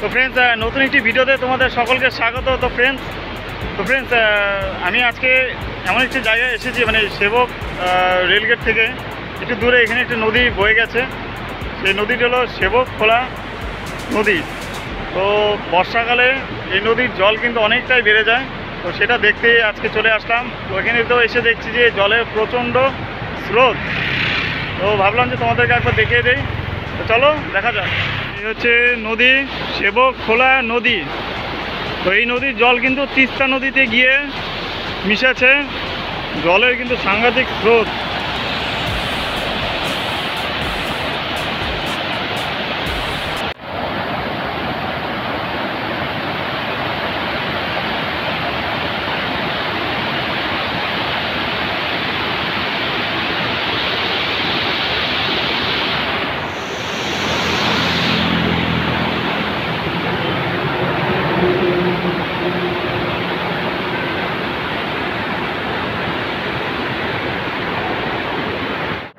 তো ফ্রেন্ডস, নতুন একটি ভিডিওতে তোমাদের সকলকে স্বাগত। তো ফ্রেন্ডস, আমি আজকে এমন একটি জায়গায় এসেছি, মানে সেবক রেলগেট থেকে একটু দূরে এখানে একটি নদী বয়ে গেছে। সেই নদীটি হলো সেবক খোলা নদী। তো বর্ষাকালে এই নদীর জল কিন্তু অনেকটাই বেড়ে যায়। তো সেটা দেখতেই আজকে চলে আসলাম। তো এখানে তো এসে দেখছি যে জলের প্রচণ্ড স্রোত। তো ভাবলাম যে তোমাদেরকে একবার দেখিয়ে দেই। তো চলো দেখা যাক। এই হচ্ছে নদী, সেবক খোলা নদী। তো এই নদীর জল কিন্তু তিস্তা নদীতে গিয়ে মিশেছে। জলের কিন্তু সাংঘাতিক স্রোত।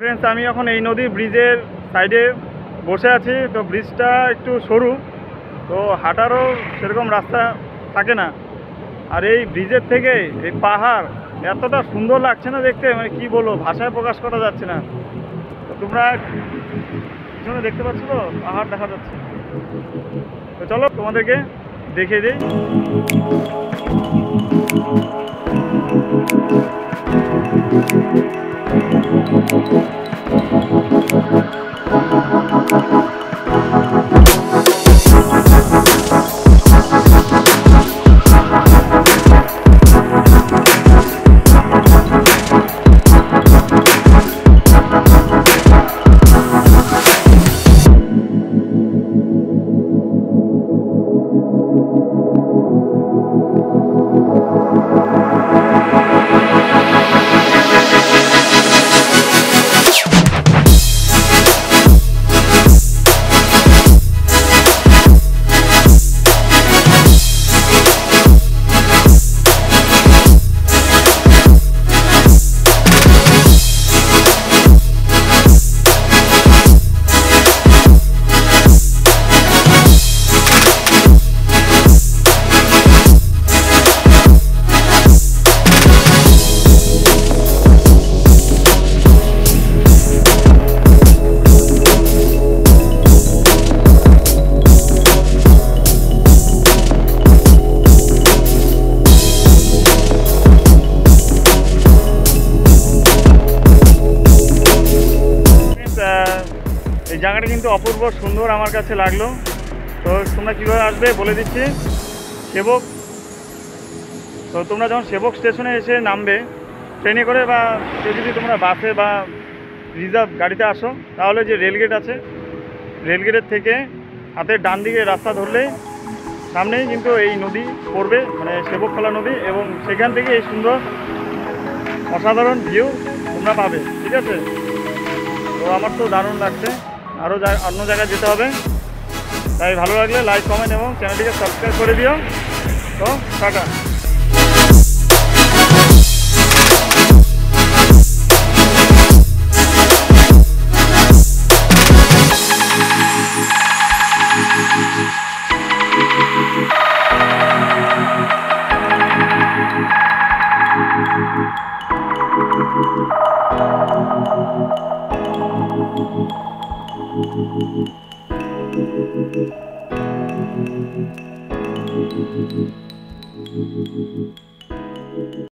ফ্রেন্ডস, আমি এখন এই নদীর ব্রিজের সাইডে বসে আছি। তো ব্রিজটা একটু সরু, তো হাঁটারও সেরকম রাস্তা থাকে না। আর এই ব্রিজের থেকে এই পাহাড় এতটা সুন্দর লাগছে না দেখতে, মানে কি বলবো, ভাষায় প্রকাশ করা যাচ্ছে না। তো তোমরা পিছনে দেখতে পাচ্ছ, তো পাহাড় দেখা যাচ্ছে। তো চলো তোমাদেরকে দেখিয়ে দিই। এই জায়গাটা কিন্তু অপূর্ব সুন্দর আমার কাছে লাগলো। তো তোমরা কীভাবে আসবে বলে দিচ্ছি। সেবক, তো তোমরা যখন সেবক স্টেশনে এসে নামবে ট্রেনে করে, বা যদি তোমরা বাসে বা রিজার্ভ গাড়িতে আসো, তাহলে যে রেলগেট আছে, রেলগেটের থেকে হাতের ডান দিকে রাস্তা ধরলেই সামনেই কিন্তু এই নদী পড়বে, মানে সেবক খোলা নদী। এবং সেখান থেকে এই সুন্দর অসাধারণ ভিউ তোমরা পাবে। ঠিক আছে? তো আমার তো দারুণ লাগছে। আরও অন্য জায়গায় যেতে হবে। তাই ভালো লাগলে লাইক, কমেন্ট এবং চ্যানেলটিকে সাবস্ক্রাইব করে দিও। তো টাটা।